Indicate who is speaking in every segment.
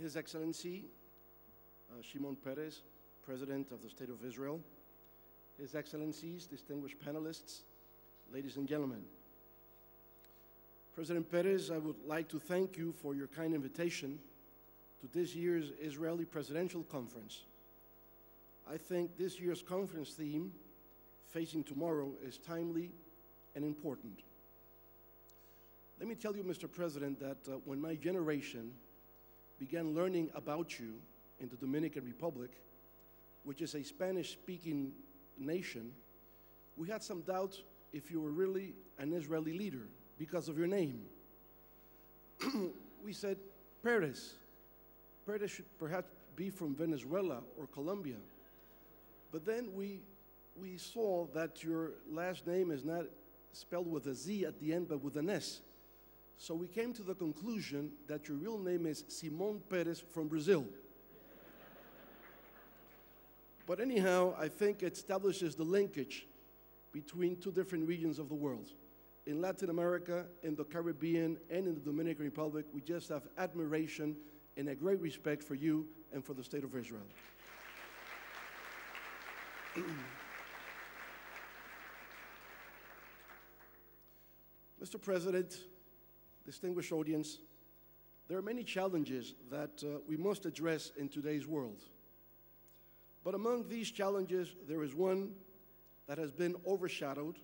Speaker 1: His Excellency Shimon, President of the State of Israel, His Excellencies, distinguished panelists, ladies and gentlemen. President Peres, I would like to thank you for your kind invitation to this year's Israeli Presidential Conference. I think this year's conference theme, Facing Tomorrow, is timely and important. Let me tell you, Mr. President, that when my generation began learning about you in the Dominican Republic, which is a Spanish-speaking nation, we had some doubt if you were really an Israeli leader because of your name. We said, Peres should perhaps be from Venezuela or Colombia. But then we saw that your last name is not spelled with a Z at the end, but with an S. So we came to the conclusion that your real name is Simón Peres from Brazil. But anyhow, I think it establishes the linkage between two different regions of the world. In Latin America, in the Caribbean, and in the Dominican Republic, we just have admiration and a great respect for you and for the State of Israel. Mr. President, distinguished audience, there are many challenges that we must address in today's world. But among these challenges, there is one that has been overshadowed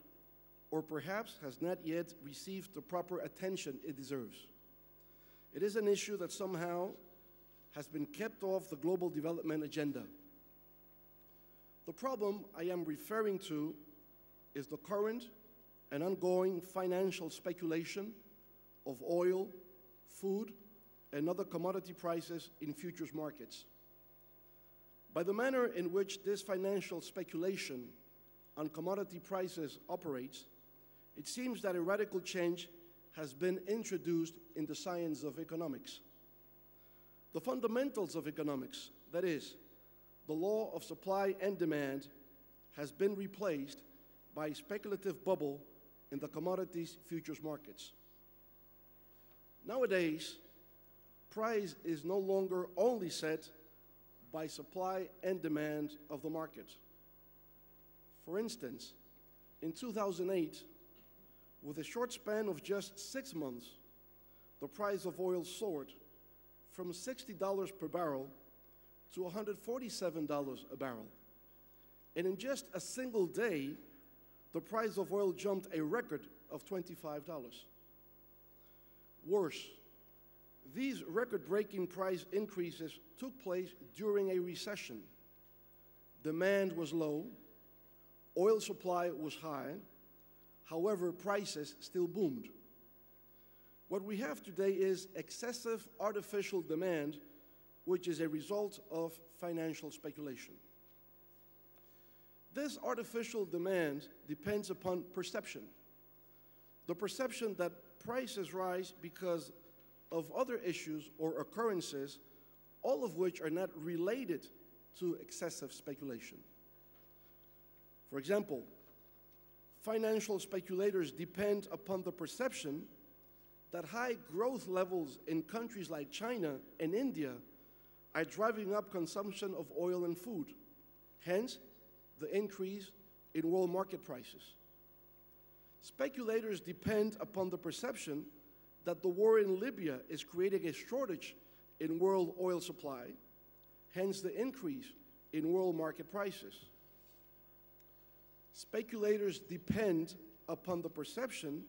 Speaker 1: or perhaps has not yet received the proper attention it deserves. It is an issue that somehow has been kept off the global development agenda. The problem I am referring to is the current and ongoing financial speculation of oil, food, and other commodity prices in futures markets. By the manner in which this financial speculation on commodity prices operates, it seems that a radical change has been introduced in the science of economics. The fundamentals of economics, that is, the law of supply and demand, has been replaced by a speculative bubble in the commodities futures markets. Nowadays, price is no longer only set by supply and demand of the market. For instance, in 2008, with a short span of just 6 months, the price of oil soared from $60 per barrel to $147 a barrel. And in just a single day, the price of oil jumped a record of $25. Worse, these record-breaking price increases took place during a recession. Demand was low, oil supply was high, however, prices still boomed. What we have today is excessive artificial demand, which is a result of financial speculation. This artificial demand depends upon perception. The perception that prices rise because of other issues or occurrences, all of which are not related to excessive speculation. For example, financial speculators depend upon the perception that high growth levels in countries like China and India are driving up consumption of oil and food, hence the increase in world market prices. Speculators depend upon the perception that the war in Libya is creating a shortage in world oil supply, hence the increase in world market prices. Speculators depend upon the perception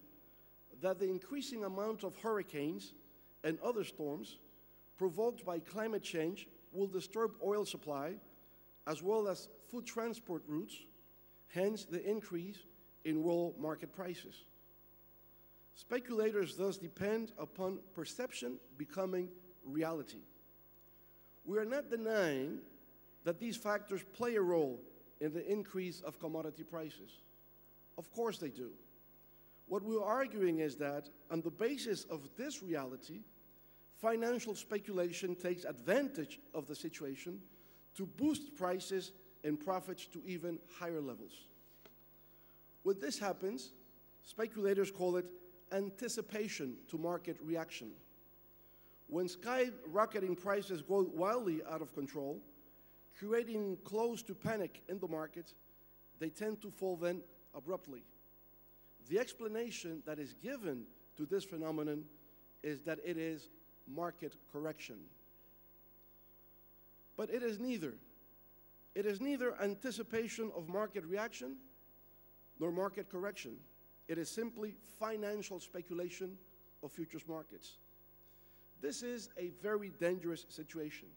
Speaker 1: that the increasing amount of hurricanes and other storms provoked by climate change will disturb oil supply as well as food transport routes, hence the increase in world market prices. Speculators thus depend upon perception becoming reality. We are not denying that these factors play a role in the increase of commodity prices. Of course they do. What we're arguing is that on the basis of this reality, financial speculation takes advantage of the situation to boost prices and profits to even higher levels. When this happens, speculators call it anticipation to market reaction. When skyrocketing prices go wildly out of control, creating close to panic in the market, they tend to fall then abruptly. The explanation that is given to this phenomenon is that it is market correction. But it is neither. It is neither anticipation of market reaction nor market correction. It is simply financial speculation of futures markets. This is a very dangerous situation.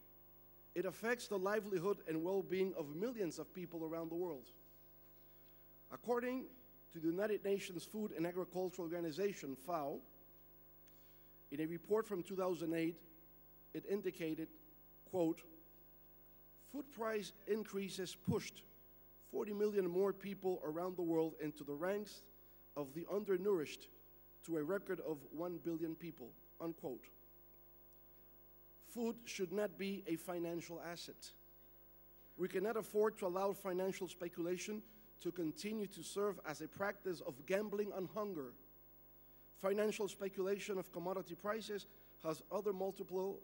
Speaker 1: It affects the livelihood and well-being of millions of people around the world. According to the United Nations Food and Agriculture Organization, FAO, in a report from 2008, it indicated, quote, food price increases pushed 40 million more people around the world into the ranks of the undernourished to a record of 1 billion people, unquote. Food should not be a financial asset. We cannot afford to allow financial speculation to continue to serve as a practice of gambling on hunger. Financial speculation of commodity prices has other multiple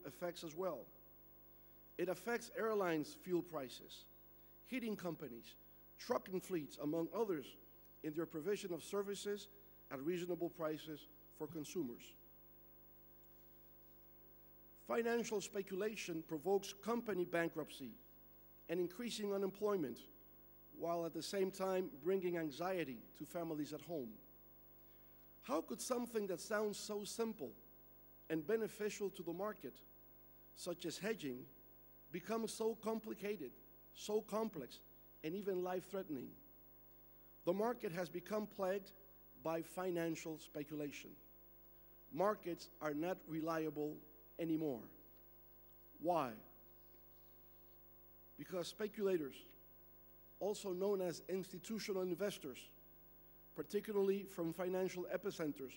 Speaker 1: effects as well. It affects airlines' fuel prices, heating companies, trucking fleets, among others, in their provision of services at reasonable prices for consumers. Financial speculation provokes company bankruptcy and increasing unemployment, while at the same time bringing anxiety to families at home. How could something that sounds so simple and beneficial to the market, such as hedging, become so complicated, so complex, and even life-threatening? The market has become plagued by financial speculation. Markets are not reliable anymore. Why? Because speculators, also known as institutional investors, particularly from financial epicenters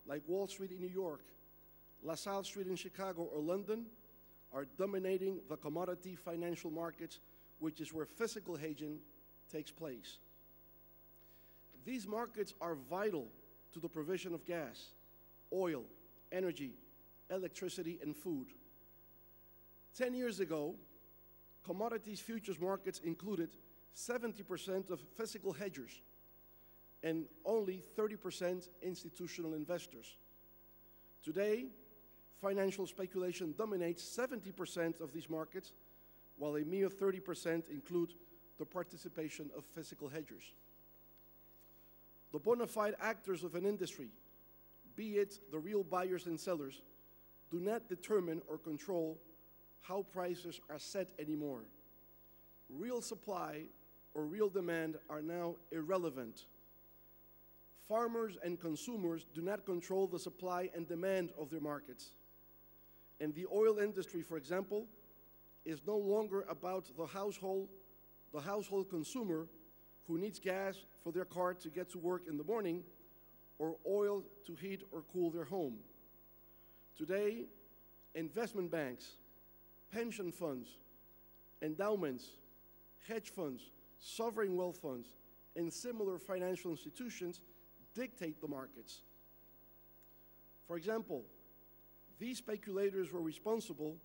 Speaker 1: like Wall Street in New York, LaSalle Street in Chicago, or London, are dominating the commodity financial markets, which is where physical hedging takes place. These markets are vital to the provision of gas, oil, energy, electricity, and food. 10 years ago, commodities futures markets included 70% of physical hedgers and only 30% institutional investors. Today, financial speculation dominates 70% of these markets, while a mere 30% include the participation of physical hedgers. The bona fide actors of an industry, be it the real buyers and sellers, do not determine or control how prices are set anymore. Real supply or real demand are now irrelevant. Farmers and consumers do not control the supply and demand of their markets. And the oil industry, for example, is no longer about the household consumer who needs gas for their car to get to work in the morning or oil to heat or cool their home. Today, investment banks, pension funds, endowments, hedge funds, sovereign wealth funds, and similar financial institutions dictate the markets. For example, these speculators were responsible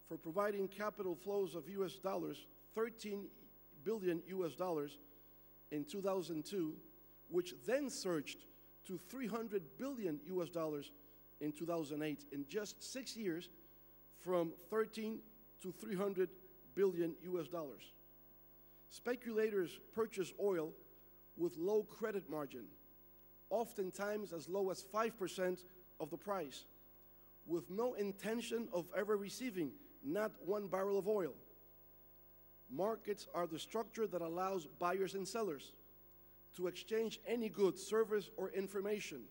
Speaker 1: for providing capital flows of US dollars, 13 billion US dollars in 2002, which then surged to 300 billion US dollars in 2008. In just 6 years, from 13 to 300 billion US dollars. Speculators purchase oil with low credit margin, oftentimes as low as 5% of the price, with no intention of ever receiving not one barrel of oil. Markets are the structure that allows buyers and sellers to exchange any good, service, or information.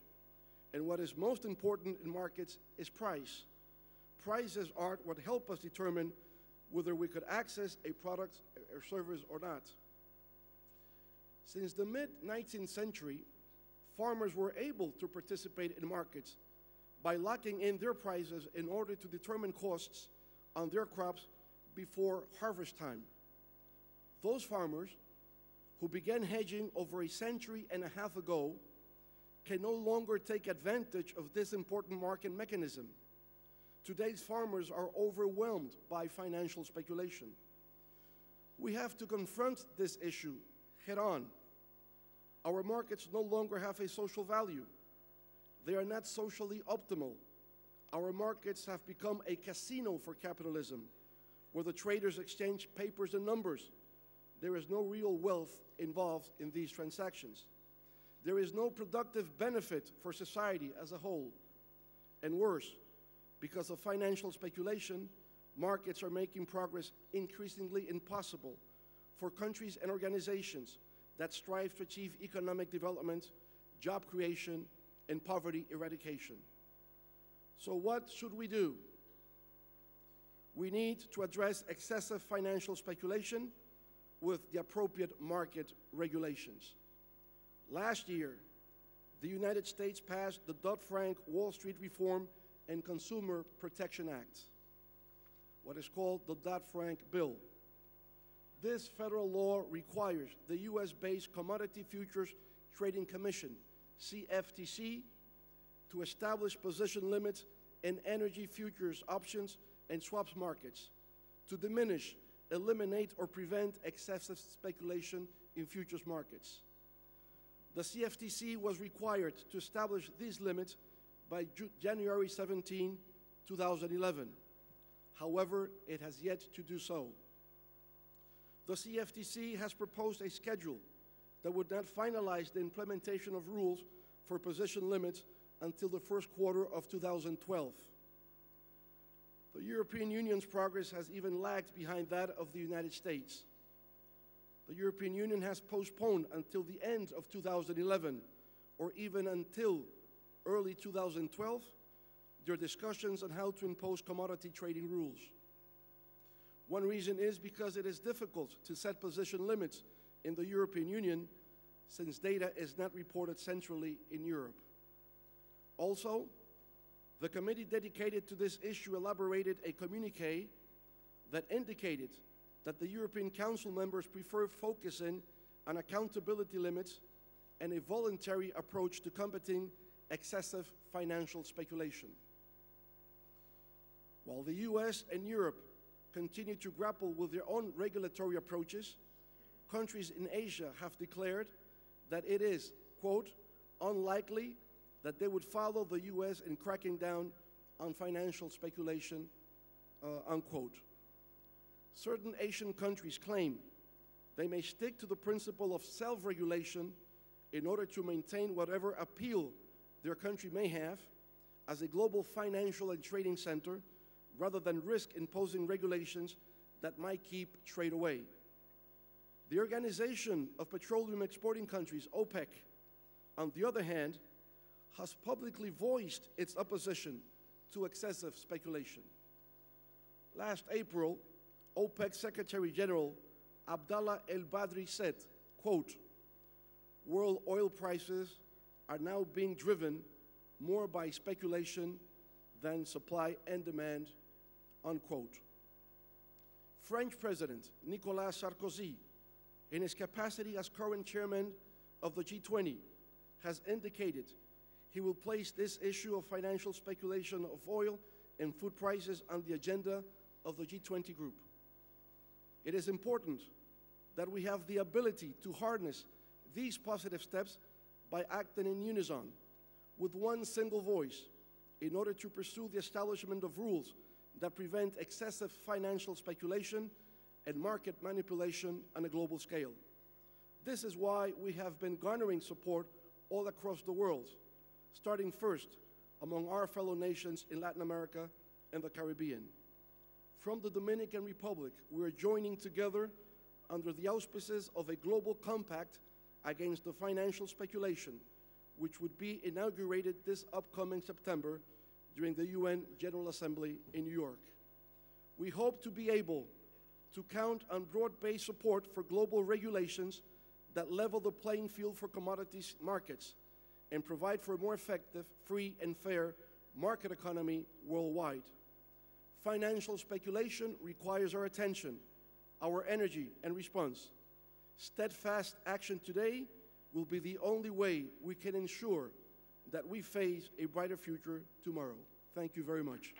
Speaker 1: And what is most important in markets is price. Prices are what help us determine whether we could access a product or service or not. Since the mid-19th century, farmers were able to participate in markets by locking in their prices in order to determine costs on their crops before harvest time. Those farmers who began hedging over a century and a half ago can no longer take advantage of this important market mechanism. Today's farmers are overwhelmed by financial speculation. We have to confront this issue head-on. Our markets no longer have a social value. They are not socially optimal. Our markets have become a casino for capitalism, where the traders exchange papers and numbers. There is no real wealth involved in these transactions. There is no productive benefit for society as a whole. And worse, because of financial speculation, markets are making progress increasingly impossible for countries and organizations that strive to achieve economic development, job creation, and poverty eradication. So what should we do? We need to address excessive financial speculation with the appropriate market regulations. Last year, the United States passed the Dodd-Frank Wall Street Reform and Consumer Protection Act, what is called the Dodd-Frank Bill. This federal law requires the US-based Commodity Futures Trading Commission, CFTC, to establish position limits in energy futures, options, and swaps markets to diminish, eliminate, or prevent excessive speculation in futures markets. The CFTC was required to establish these limits by January 17, 2011. However, it has yet to do so. The CFTC has proposed a schedule that would not finalize the implementation of rules for position limits until the first quarter of 2012. The European Union's progress has even lagged behind that of the United States. The European Union has postponed until the end of 2011, or even until early 2012, their discussions on how to impose commodity trading rules. One reason is because it is difficult to set position limits in the European Union, since data is not reported centrally in Europe. Also, the committee dedicated to this issue elaborated a communiqué that indicated that the European Council members prefer focusing on accountability limits and a voluntary approach to combating excessive financial speculation. While the US and Europe continue to grapple with their own regulatory approaches, countries in Asia have declared that it is, quote, unlikely that they would follow the US in cracking down on financial speculation, unquote. Certain Asian countries claim they may stick to the principle of self-regulation in order to maintain whatever appeal their country may have as a global financial and trading center, rather than risk imposing regulations that might keep trade away. The Organization of Petroleum Exporting Countries, OPEC, on the other hand, has publicly voiced its opposition to excessive speculation. Last April, OPEC Secretary General Abdallah El-Badri said, quote, world oil prices are now being driven more by speculation than supply and demand, unquote. French President Nicolas Sarkozy, in his capacity as current chairman of the G20, has indicated he will place this issue of financial speculation of oil and food prices on the agenda of the G20 group. It is important that we have the ability to harness these positive steps by acting in unison, with one single voice, in order to pursue the establishment of rules that prevent excessive financial speculation and market manipulation on a global scale. This is why we have been garnering support all across the world, starting first among our fellow nations in Latin America and the Caribbean. From the Dominican Republic, we are joining together under the auspices of a global compact against the financial speculation, which would be inaugurated this upcoming September during the UN General Assembly in New York. We hope to be able to count on broad-based support for global regulations that level the playing field for commodities markets and provide for a more effective, free, and fair market economy worldwide. Financial speculation requires our attention, our energy, and response. Steadfast action today will be the only way we can ensure that we face a brighter future tomorrow. Thank you very much.